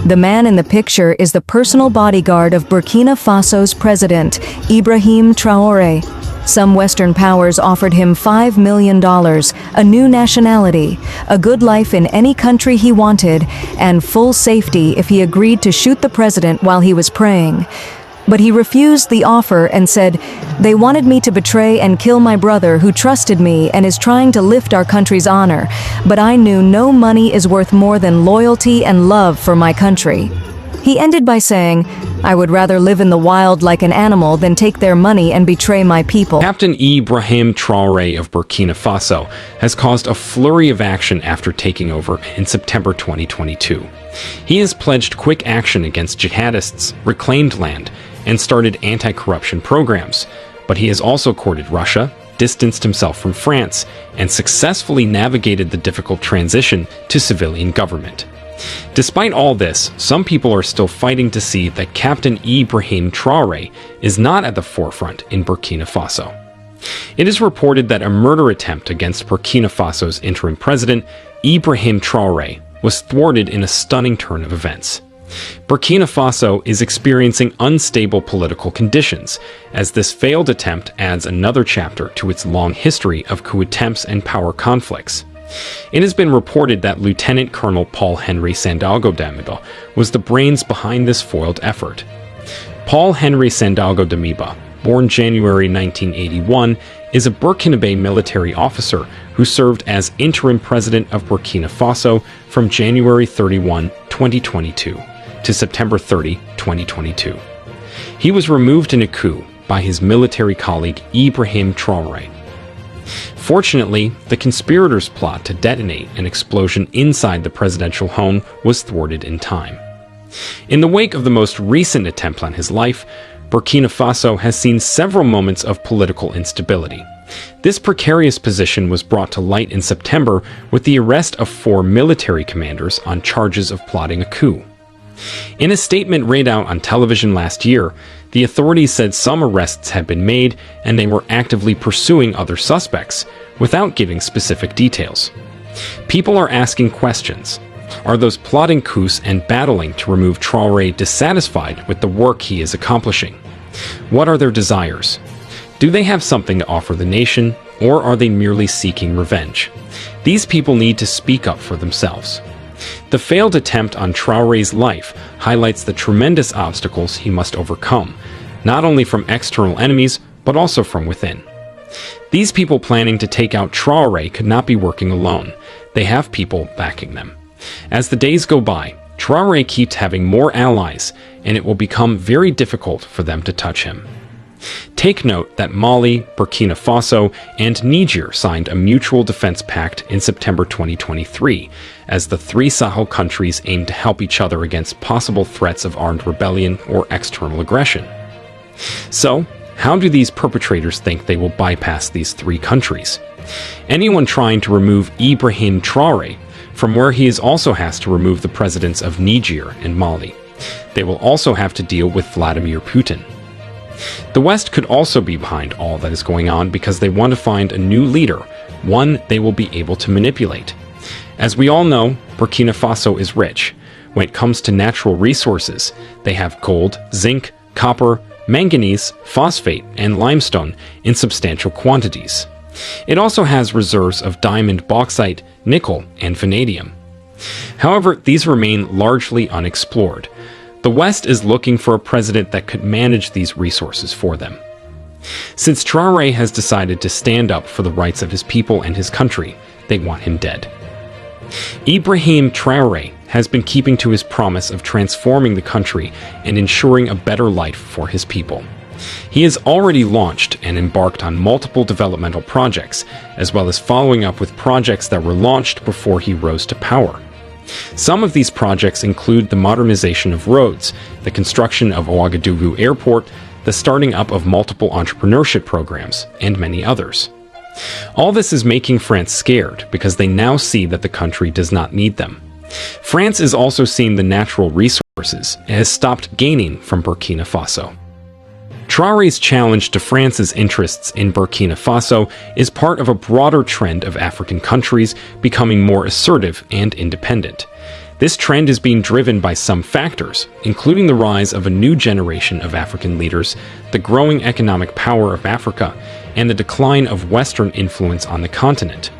The man in the picture is the personal bodyguard of Burkina Faso's president, Ibrahim Traore. Some Western powers offered him $5 million, a new nationality, a good life in any country he wanted, and full safety if he agreed to shoot the president while he was praying. But he refused the offer and said, "They wanted me to betray and kill my brother who trusted me and is trying to lift our country's honor, but I knew no money is worth more than loyalty and love for my country." He ended by saying, "I would rather live in the wild like an animal than take their money and betray my people." Captain Ibrahim Traore of Burkina Faso has caused a flurry of action after taking over in September 2022. He has pledged quick action against jihadists, reclaimed land, and started anti-corruption programs. But he has also courted Russia, distanced himself from France, and successfully navigated the difficult transition to civilian government. Despite all this, some people are still fighting to see that Captain Ibrahim Traore is not at the forefront in Burkina Faso. It is reported that a murder attempt against Burkina Faso's interim president, Ibrahim Traore, was thwarted in a stunning turn of events. Burkina Faso is experiencing unstable political conditions, as this failed attempt adds another chapter to its long history of coup attempts and power conflicts. It has been reported that Lieutenant Colonel Paul-Henri Sandaogo Damiba was the brains behind this foiled effort. Paul-Henri Sandaogo Damiba, born January 1981, is a Burkinabe military officer who served as interim president of Burkina Faso from January 31, 2022 to September 30, 2022. He was removed in a coup by his military colleague Ibrahim Traore. Fortunately, the conspirators' plot to detonate an explosion inside the presidential home was thwarted in time. In the wake of the most recent attempt on his life, Burkina Faso has seen several moments of political instability. This precarious position was brought to light in September with the arrest of 4 military commanders on charges of plotting a coup. In a statement read out on television last year, the authorities said some arrests had been made and they were actively pursuing other suspects, without giving specific details. People are asking questions. Are those plotting coups and battling to remove Traore dissatisfied with the work he is accomplishing? What are their desires? Do they have something to offer the nation, or are they merely seeking revenge? These people need to speak up for themselves. The failed attempt on Traore's life highlights the tremendous obstacles he must overcome, not only from external enemies, but also from within. These people planning to take out Traore could not be working alone. They have people backing them. As the days go by, Traore keeps having more allies, and it will become very difficult for them to touch him. Take note that Mali, Burkina Faso, and Niger signed a mutual defense pact in September 2023, as the 3 Sahel countries aim to help each other against possible threats of armed rebellion or external aggression. So, how do these perpetrators think they will bypass these 3 countries? Anyone trying to remove Ibrahim Traore from where he also has to remove the presidents of Niger and Mali. They will also have to deal with Vladimir Putin. The West could also be behind all that is going on because they want to find a new leader, one they will be able to manipulate. As we all know, Burkina Faso is rich. When it comes to natural resources, they have gold, zinc, copper, manganese, phosphate, and limestone in substantial quantities. It also has reserves of diamond bauxite, nickel, and vanadium. However, these remain largely unexplored. The West is looking for a president that could manage these resources for them. Since Traore has decided to stand up for the rights of his people and his country, they want him dead. Ibrahim Traore has been keeping to his promise of transforming the country and ensuring a better life for his people. He has already launched and embarked on multiple developmental projects, as well as following up with projects that were launched before he rose to power. Some of these projects include the modernization of roads, the construction of Ouagadougou Airport, the starting up of multiple entrepreneurship programs, and many others. All this is making France scared because they now see that the country does not need them. France is also seeing the natural resources it has stopped gaining from Burkina Faso. Traore's challenge to France's interests in Burkina Faso is part of a broader trend of African countries becoming more assertive and independent. This trend is being driven by some factors, including the rise of a new generation of African leaders, the growing economic power of Africa, and the decline of Western influence on the continent.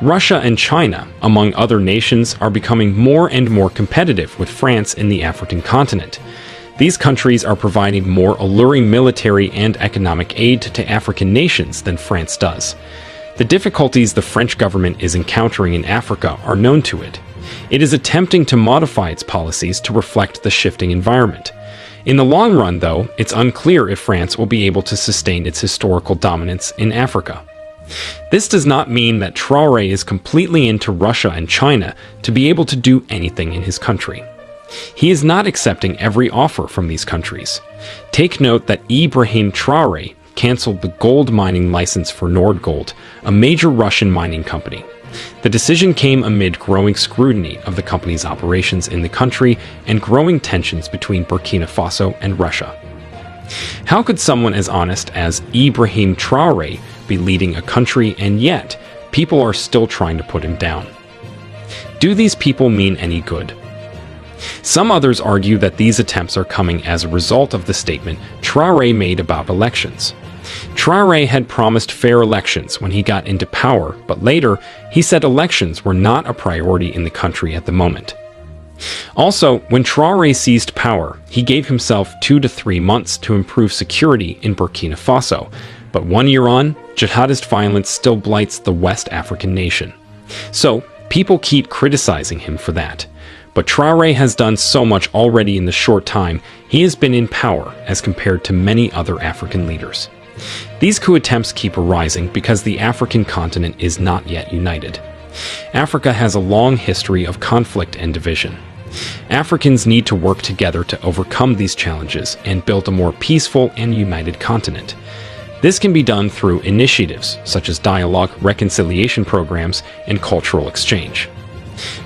Russia and China, among other nations, are becoming more and more competitive with France in the African continent. These countries are providing more alluring military and economic aid to African nations than France does. The difficulties the French government is encountering in Africa are known to it. It is attempting to modify its policies to reflect the shifting environment. In the long run, though, it's unclear if France will be able to sustain its historical dominance in Africa. This does not mean that Traore is completely into Russia and China to be able to do anything in his country. He is not accepting every offer from these countries. Take note that Ibrahim Traore canceled the gold mining license for Nordgold, a major Russian mining company. The decision came amid growing scrutiny of the company's operations in the country and growing tensions between Burkina Faso and Russia. How could someone as honest as Ibrahim Traore be leading a country, and yet people are still trying to put him down? Do these people mean any good? Some others argue that these attempts are coming as a result of the statement Traore made about elections. Traore had promised fair elections when he got into power, but later he said elections were not a priority in the country at the moment. Also, when Traore seized power, he gave himself 2 to 3 months to improve security in Burkina Faso, but 1 year on, jihadist violence still blights the West African nation. So, people keep criticizing him for that. But Traore has done so much already in the short time he has been in power as compared to many other African leaders. These coup attempts keep arising because the African continent is not yet united. Africa has a long history of conflict and division. Africans need to work together to overcome these challenges and build a more peaceful and united continent. This can be done through initiatives such as dialogue, reconciliation programs, and cultural exchange.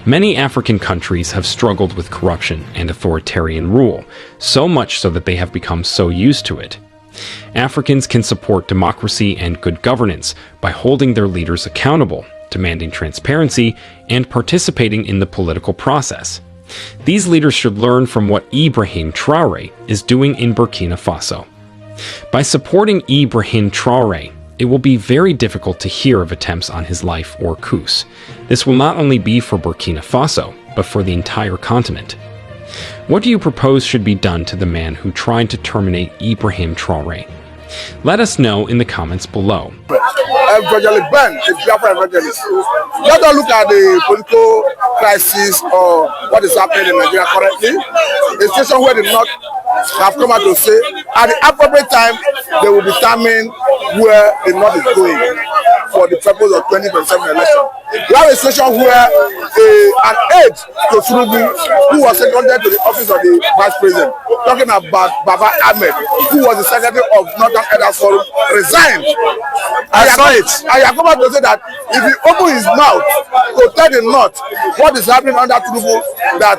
Many African countries have struggled with corruption and authoritarian rule, so much so that they have become so used to it. Africans can support democracy and good governance by holding their leaders accountable, demanding transparency, and participating in the political process. These leaders should learn from what Ibrahim Traore is doing in Burkina Faso. By supporting Ibrahim Traore, it will be very difficult to hear of attempts on his life or coups. This will not only be for Burkina Faso, but for the entire continent. What do you propose should be done to the man who tried to terminate Ibrahim Traore? Let us know in the comments below. Evangelist Ben is Biafran evangelist. Let us look at the political crisis or what is happening in Nigeria currently. A situation where the North have come out to say at the appropriate time they will determine where the North is going for the purpose of 2027 election. We have a situation where an aide to Tinubu, who was seconded to the office of the vice president, talking about Baba Ahmed, who was the secretary of Northern Elders Forum, resigned. I saw it. I have come out to say that if he open his mouth to tell the North what is happening under Tinubu, that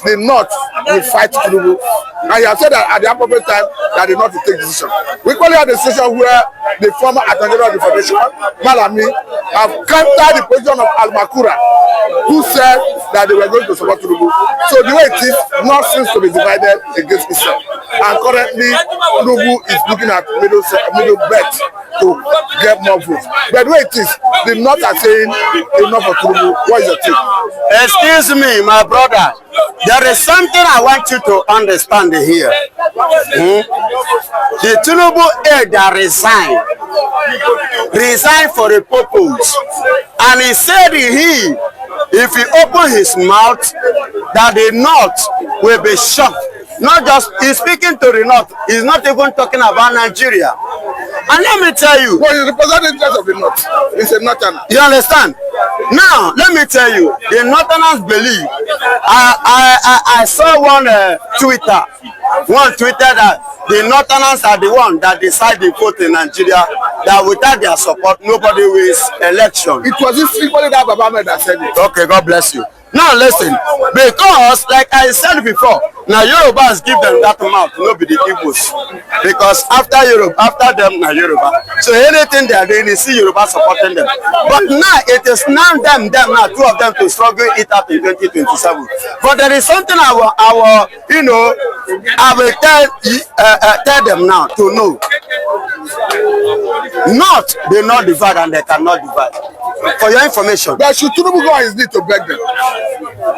the North will fight Tinubu. And he has said that at the appropriate time that the North will take decision. We currently have a situation where the former Attorney General of the Federation, Malami, have countered the position of Al-Makura, who said that they were going to support Tinubu. So the way it is, North seems to be divided against itself. And currently, Tinubu is looking at middle bet to get more votes. But the way it is, the North are saying enough for Tinubu. What is your take? Excuse me, my brother. There is something I want you to understand here. The Tinubu aide that resigned for a purpose, and he said if he open his mouth, that the North will be shocked. Not just he's speaking to the North, he's not even talking about Nigeria. And let me tell you, well, you represent the interest of the North. It's a Northern. You understand? Now, let me tell you, the Northerners believe. I saw one Twitter that the Northerners are the one that decide the vote in Nigeria, that without their support, nobody wins election. It was equally that Baba Ahmed that said it. Okay, God bless you. Now listen, because like I said before, now Yorubas give them that mouth, no be the Igbos. Because after them na Yoruba. So anything they are doing, you see Yoruba supporting them. But now it is now them now, two of them to struggle it out in 2027. But there is something I will tell them now to know. Not they not divide and they cannot divide. For your information. But should Tinubu go on his knee to beg them?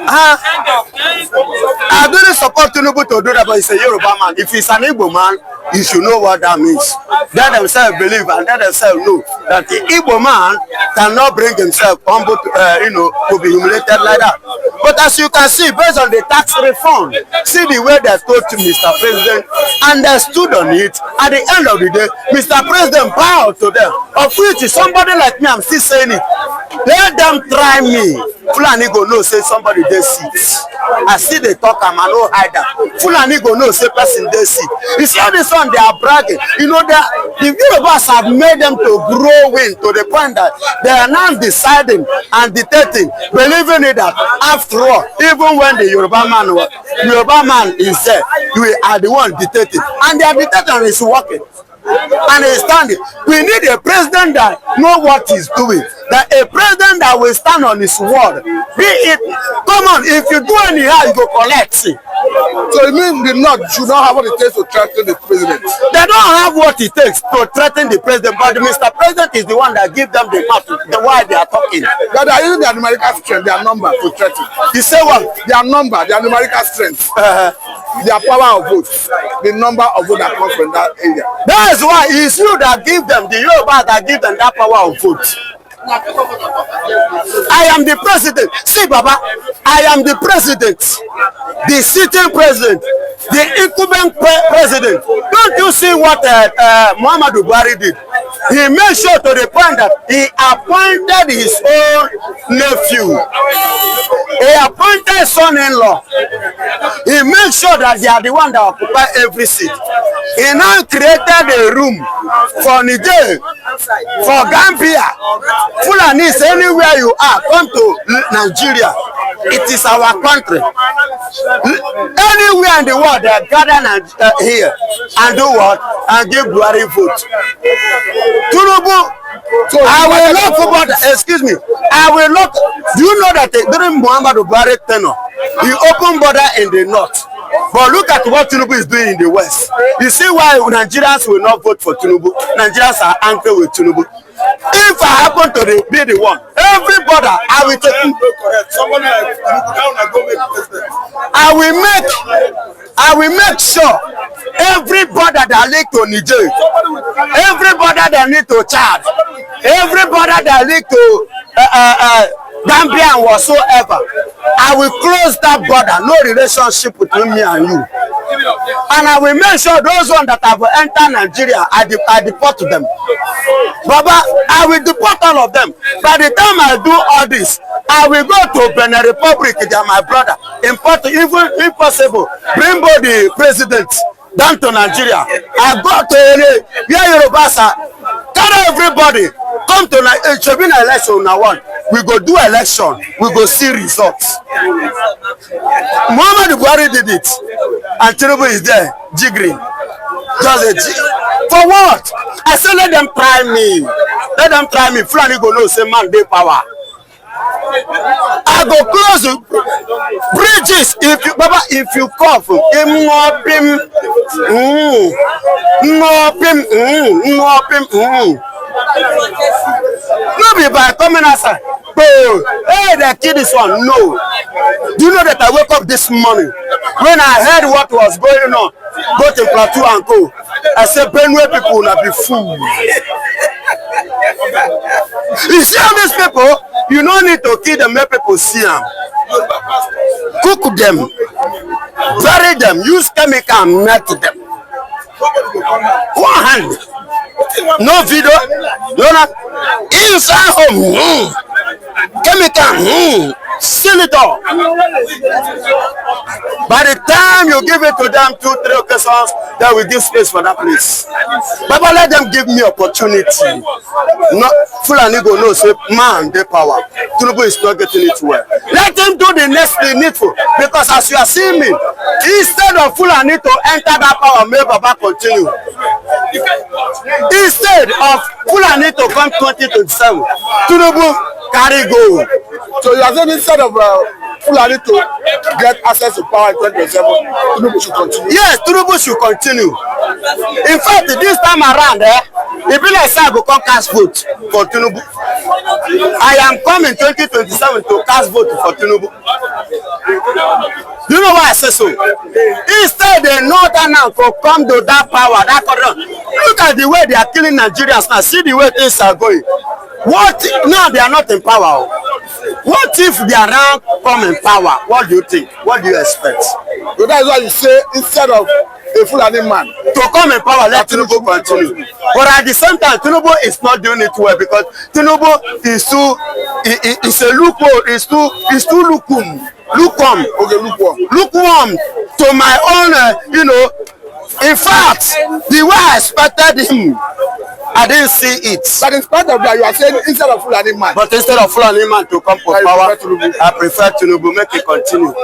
I don't support Tinubu to do that, but he's a Yoruba man. If he's an Igbo man, he should know what that means. They themselves believe and they themselves know that the Igbo man cannot bring himself humble to be humiliated like that. But as you can see, based on the tax reform, see the way they told to Mr. President and they stood on it. At the end of the day, Mr. President bowed to them. Of which somebody like me, I'm still saying it. Let them try me. Fulani go know say somebody dey sick. I see they talk am I no hide that. Fulani go know say person dey sick. You see all this one they are bragging. You know that the Yorubas have made them to grow in to the point that they are now deciding and dictating, believing it that after all, even when the Yoruba man is there, we are the one dictating, and their dictator is working. And he's standing. We need a president that know what he's doing. That a president that will stand on his word. Be it, come on, if you do anyhow, you go collect. So it means the North should not have what it takes to threaten the president. They don't have what it takes to threaten the president, but Mr. President is the one that gives them the map, the why they are talking. But they are using their numerical strength, their number to threaten. You say what? Their number, their numerical strength, their power of votes, the number of votes that comes from that area. That's why it's you that give them, the Yoruba that give them that power of vote. I am the president. See, Baba, I am the president, the sitting president, the incumbent president. Don't you see what Muhammadu Buhari did? He made sure to the point that he appointed his own nephew. He appointed son-in-law. He made sure that they are the one that occupy every seat. He now created a room for Niger, for Gambia. Fulanis, anywhere you are, come to Nigeria. It is our country. Anywhere in the world, they gather here and do what? And give Buhari vote. Tinubu, so I will not forget. Excuse me. I will not. Do you know that during Muhammadu Buhari tenure, he opened border in the north? But look at what Tinubu is doing in the west. You see why Nigerians will not vote for Tinubu? Nigerians are angry with Tinubu. If I happen to be the one, everybody, I will take. Somebody like I will make sure everybody that lead to Niger, everybody that lead to Chad, everybody that lead to Gambia and whatsoever, I will close that border. No relationship between me and you. And I will make sure those ones that have entered Nigeria, I deport them. Baba, I will deport all of them. By the time I do all this, I will go to Benin Republic. They are my brother. Important, even impossible. Bring both the president down to Nigeria. I go to where Yorubas are. Carry everybody. Come to Nigeria. It should be an election now one. We go do election. We go see results. Muhammadu Buhari did it. And Tinubu is there, jiggering. For what? I said let them try me. Let them try me. Fulani go know say man dey power. I go close bridges. If you cough, no be by coming outside. Hey, they kill this one. No. Do you know that I woke up this morning when I heard what was going on, both in Plateau and Co? I said, Benue people will be fools. You see all these people, you don't need to kill them, make people see them. Cook them, bury them, use chemical and melt them. One hand. No video, no, inside home, chemical, seal it up. By the time you give it to them 2-3 occasions, they will give space for that place. Baba, let them give me opportunity. Not Fulani go no say man the power. Tinubu is not getting it well. Let him do the next thing needful. Because as you are seeing me, instead of Fulani to enter that power, may Baba continue. Instead of Fulani to come 2027, Tinubu carry go. So you are saying instead of Fulani to get access to power in 2027, Tinubu should continue? Yes, Tinubu should continue. In fact, this time around, it be like say I go come cast vote for Tinubu. I am coming 2027 to cast vote for Tinubu. Do you know why I say so? Instead, the northern now to come to that power, that corner. Look at the way they are killing Nigerians now. See the way things are going. What now? They are not in power. What if they are now come in power? What do you think? What do you expect? So that is why you say instead of a Fulani man to come in power, let Tinubu continue. But at the same time, Tinubu is not doing it well because Tinubu is too, it's a loophole, it's too lukewarm. Okay, Lukewarm to my own, you know. In fact, the way I expected him, I didn't see it. But in spite of that, you are saying instead of Fulani man. But instead of Fulani man to come for power, I prefer Tinubu. Make it continue.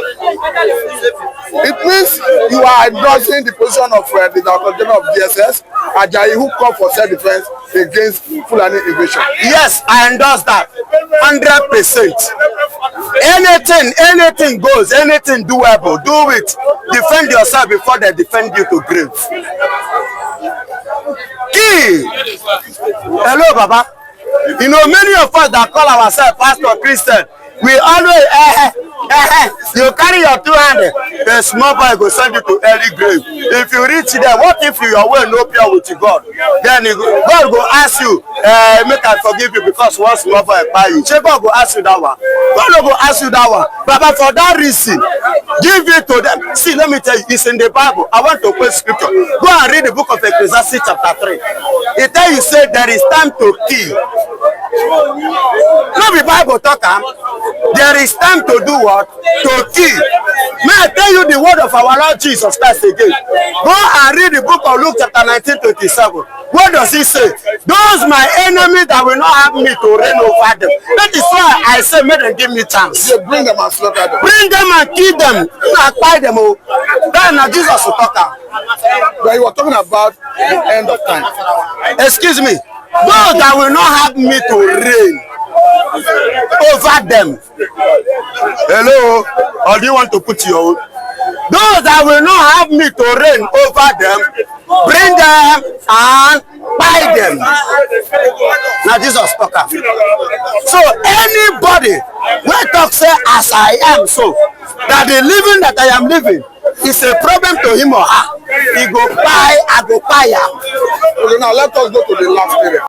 It means you are endorsing the position of the Director of DSS, Ajayi, who called for self-defense against Fulani invasion. Yes, I endorse that 100%. Anything goes, anything doable, do it. Defend yourself before they defend you to grave. Key. Hello, Baba. You know, many of us that call ourselves Pastor Christian, we always you carry your 2 hands, the small boy go send you to early grave. If you reach there, what if you are well no pure with God? Then God go ask you, make I forgive you because one small boy buy you. God go ask you that one. God no go ask you that one. But for that reason, give it to them. See, let me tell you, it's in the Bible. I want to quote scripture. Go and read the book of Ecclesiastes chapter 3. It tell you say there is time to kill. No be Bible talk am. There is time to do what? To kill. May I tell you the word of our Lord Jesus Christ again? Go and read the book of Luke chapter 19:27. What does he say? Those my enemies that will not have me to reign over them. That is why I say make them give me chance. You bring them and slaughter them. Bring them and kill them. Not buy them. Then Jesus will talk am. But you were talking about the end of time. Excuse me. Those that will not have me to reign over them. Hello? Or do you want to put your own? Those that will not have me to reign over them, bring them and buy them. Now Jesus talk. So anybody when talk say as I am so, that the living that I am living is a problem to him or her. He go buy, I go buy. Okay, now let us go to the last area.